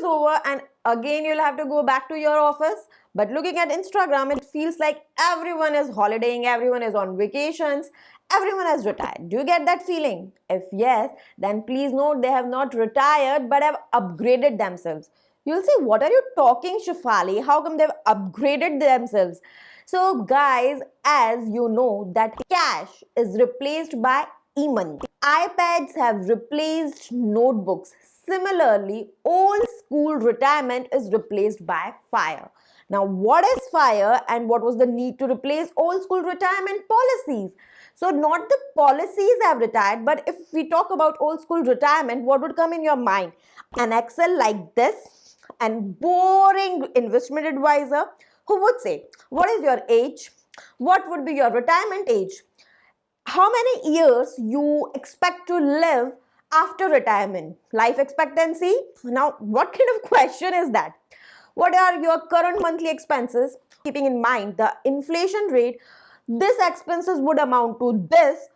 is over and again you'll have to go back to your office. But looking at Instagram, it feels like everyone is holidaying, everyone is on vacations, everyone has retired. Do you get that feeling? If yes, then please note they have not retired but have upgraded themselves. You'll say, what are you talking, Shafali? How come they've upgraded themselves? So guys, as you know that cash is replaced by e-money. iPads have replaced notebooks. Similarly, old school retirement is replaced by FIRE. Now, what is FIRE and what was the need to replace old school retirement policies? So, not the policies have retired, but if we talk about old school retirement, what would come in your mind? An Excel like this and boring investment advisor who would say, what is your age? What would be your retirement age? How many years you expect to live after retirement? Life expectancy? Now, what kind of question is that? What are your current monthly expenses? Keeping in mind the inflation rate, this expenses would amount to this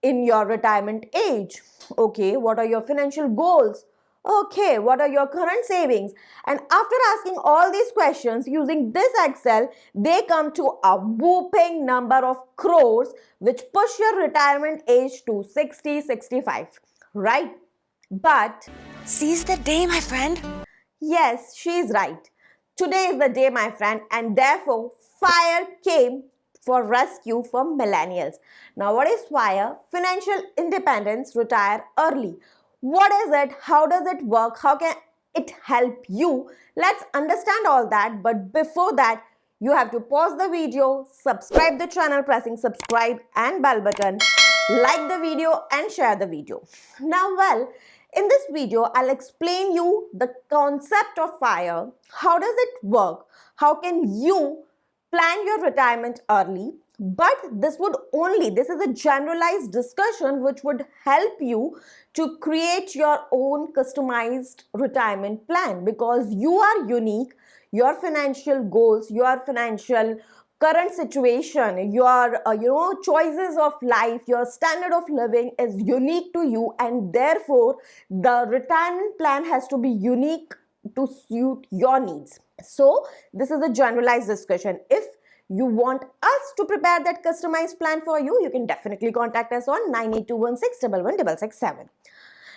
in your retirement age. Okay, what are your financial goals? Okay, what are your current savings? And after asking all these questions using this Excel, they come to a whooping number of crores which push your retirement age to 60, 65, right? But seize the day, my friend. Yes, she is right. Today is the day, my friend, and therefore FIRE came for rescue for millennials. Now, what is FIRE? Financial independence, retire early. What is it? How does it work? How can it help you? Let's understand all that. But before that, you have to pause the video, subscribe the channel pressing subscribe and bell button, like the video and share the video. Now, well, in this video, I'll explain you the concept of FIRE. How does it work? How can you plan your retirement early? But this is a generalized discussion which would help you to create your own customized retirement plan because you are unique. Your financial goals, your financial current situation, your choices of life, your standard of living is unique to you, and therefore the retirement plan has to be unique to suit your needs. So this is a generalized discussion. If you want us to prepare that customized plan for you, you can definitely contact us on 9821611667.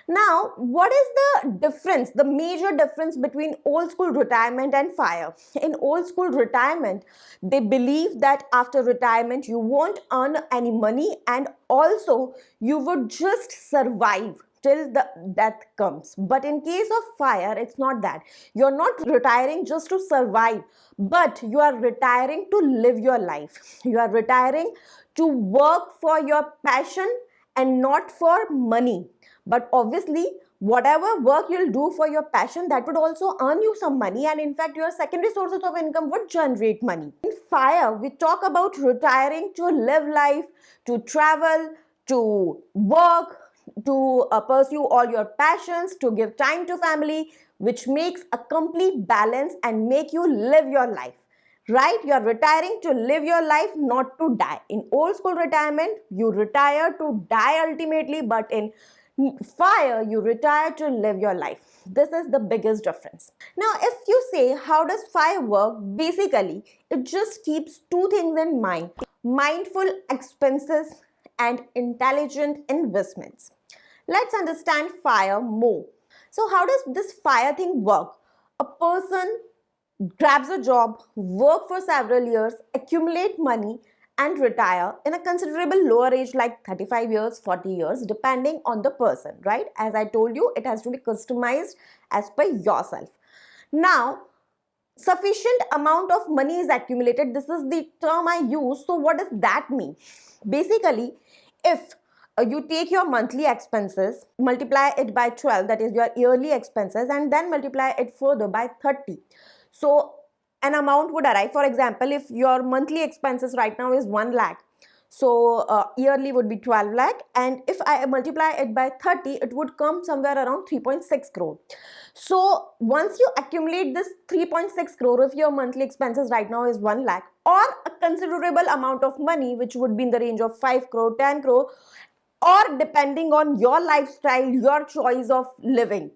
Now, what is the difference, the major difference between old school retirement and FIRE? In old school retirement, they believe that after retirement, you won't earn any money and also you would just survive till the death comes. But in case of FIRE, it's not that. You're not retiring just to survive, but you are retiring to live your life. You are retiring to work for your passion and not for money. But obviously, whatever work you'll do for your passion, that would also earn you some money, and in fact, your secondary sources of income would generate money. In FIRE, we talk about retiring to live life, to travel, to work, to pursue all your passions, to give time to family, which makes a complete balance and make you live your life. Right? You're retiring to live your life, not to die. In old school retirement, you retire to die ultimately, but in FIRE, you retire to live your life. This is the biggest difference. Now, if you say, how does FIRE work? Basically, it just keeps two things in mind: mindful expenses and intelligent investments. Let's understand FIRE more. So, how does this FIRE thing work? A person grabs a job, work for several years, accumulate money, and retire in a considerable lower age like 35 years, 40 years, depending on the person, right? As I told you, it has to be customized as per yourself. Now, sufficient amount of money is accumulated. This is the term I use. So what does that mean? Basically, if you take your monthly expenses, multiply it by 12, that is your yearly expenses, and then multiply it further by 30. So an amount would arrive. For example, if your monthly expenses right now is 1 lakh, so yearly would be 12 lakh, and if I multiply it by 30, it would come somewhere around 3.6 crore. So once you accumulate this 3.6 crore, if your monthly expenses right now is 1 lakh, or a considerable amount of money, which would be in the range of 5 crore, 10 crore, or depending on your lifestyle, your choice of living,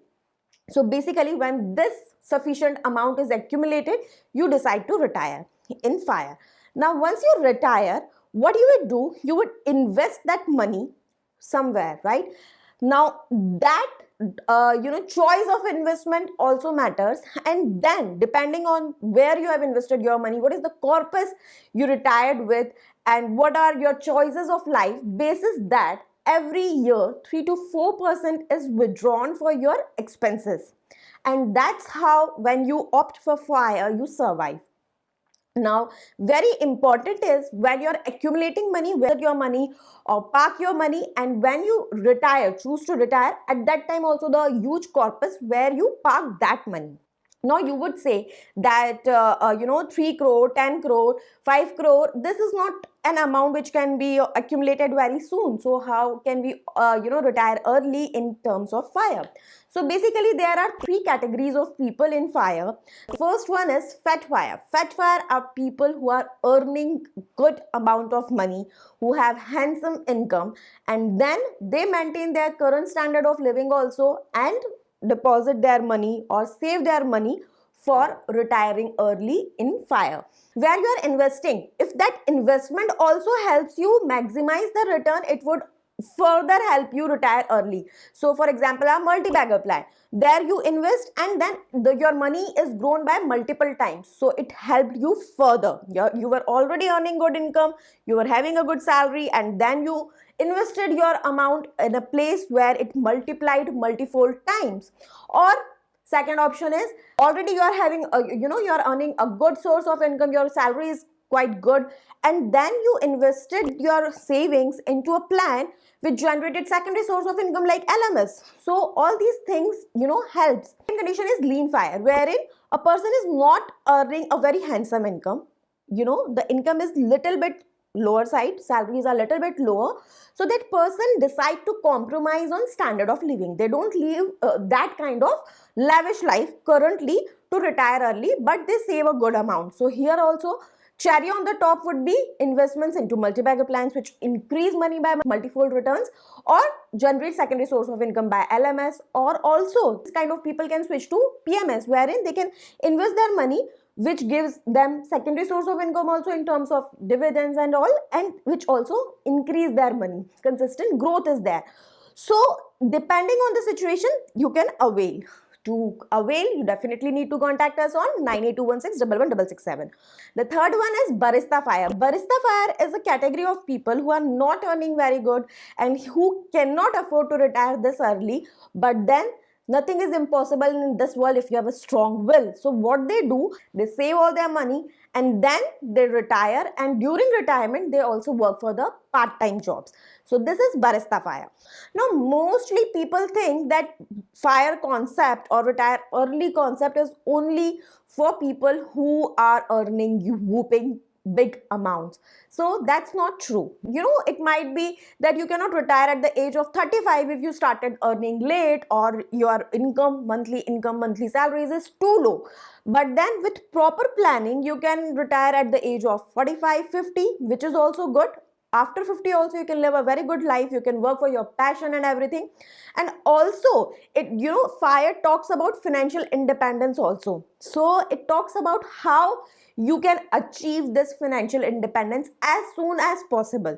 So basically, when this sufficient amount is accumulated, you decide to retire in fire. Now, once you retire, what you would do, you would invest that money somewhere, right? Now, that choice of investment also matters. And then, depending on where you have invested your money, what is the corpus you retired with, and what are your choices of life, basis that every year 3 to 4% is withdrawn for your expenses. And that's how, when you opt for fire, you survive. Now, very important is, when you're accumulating money, where your money or park your money, and when you retire, choose to retire, at that time also the huge corpus where you park that money. Now you would say that 3 crore, 10 crore, 5 crore, this is not an amount which can be accumulated very soon. So how can we retire early in terms of fire? So basically there are three categories of people in fire. First one is fat fire. Fat fire are people who are earning good amount of money, who have handsome income, and then they maintain their current standard of living also, and deposit their money or save their money for retiring early in fire. Where you are investing, if that investment also helps you maximize the return, it would further help you retire early. So for example, a multi-bagger plan, there you invest, and then your money is grown by multiple times, so it helped you further. You were already earning good income, you were having a good salary, and then you invested your amount in a place where it multiplied multifold times. Or second option is, already you are having you are earning a good source of income, your salary is quite good, and then you invested your savings into a plan which generated secondary source of income like LMS. So all these things helps. Second condition is lean fire, wherein a person is not earning a very handsome income. The income is little bit lower side, salaries are little bit lower, so that person decide to compromise on standard of living. They don't live that kind of lavish life currently to retire early, but they save a good amount. So here also, cherry on the top would be investments into multi-bagger plans, which increase money by multifold returns, or generate secondary source of income by LMS. Or also, this kind of people can switch to PMS, wherein they can invest their money, which gives them secondary source of income also in terms of dividends and all, and which also increase their money. Consistent growth is there. So depending on the situation, you can avail. To avail, you definitely need to contact us on 9821611667. The third one is barista fire. Barista fire is a category of people who are not earning very good and who cannot afford to retire this early, but then nothing is impossible in this world if you have a strong will. So what they do, they save all their money and then they retire, and during retirement they also work for the part-time jobs. So this is barista fire. Now mostly people think that fire concept or retire early concept is only for people who are earning whooping big amounts. So that's not true. It might be that you cannot retire at the age of 35 if you started earning late, or your monthly salaries is too low. But then with proper planning, you can retire at the age of 45, 50, which is also good. After 50 also you can live a very good life, you can work for your passion and everything. And also fire talks about financial independence also. So it talks about how you can achieve this financial independence as soon as possible.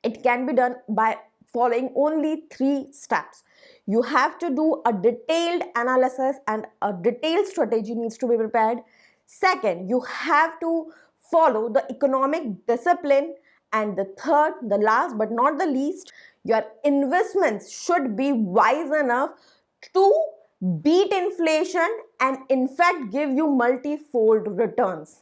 It can be done by following only 3 steps. You have to do a detailed analysis and a detailed strategy needs to be prepared. Second, you have to follow the economic discipline. And the third, the last but not the least, your investments should be wise enough to beat inflation and in fact give you multifold returns.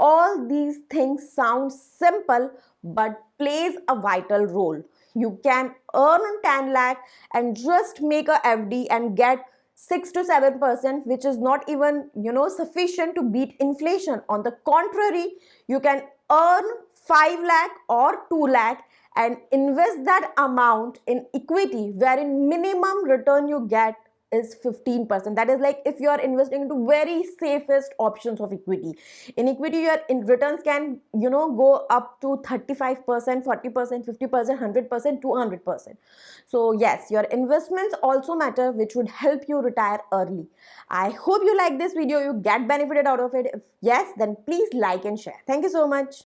All these things sound simple but plays a vital role. You can earn 10 lakh and just make a FD and get 6 to 7%, which is not even sufficient to beat inflation. On the contrary, you can earn 5 lakh or 2 lakh and invest that amount in equity, wherein minimum return you get is 15%. That is like if you are investing into very safest options of equity. In equity, your returns can go up to 35%, 40%, 50%, 100%, 200%. So yes, your investments also matter, which would help you retire early. I hope you like this video, you get benefited out of it. If yes, then please like and share. Thank you so much.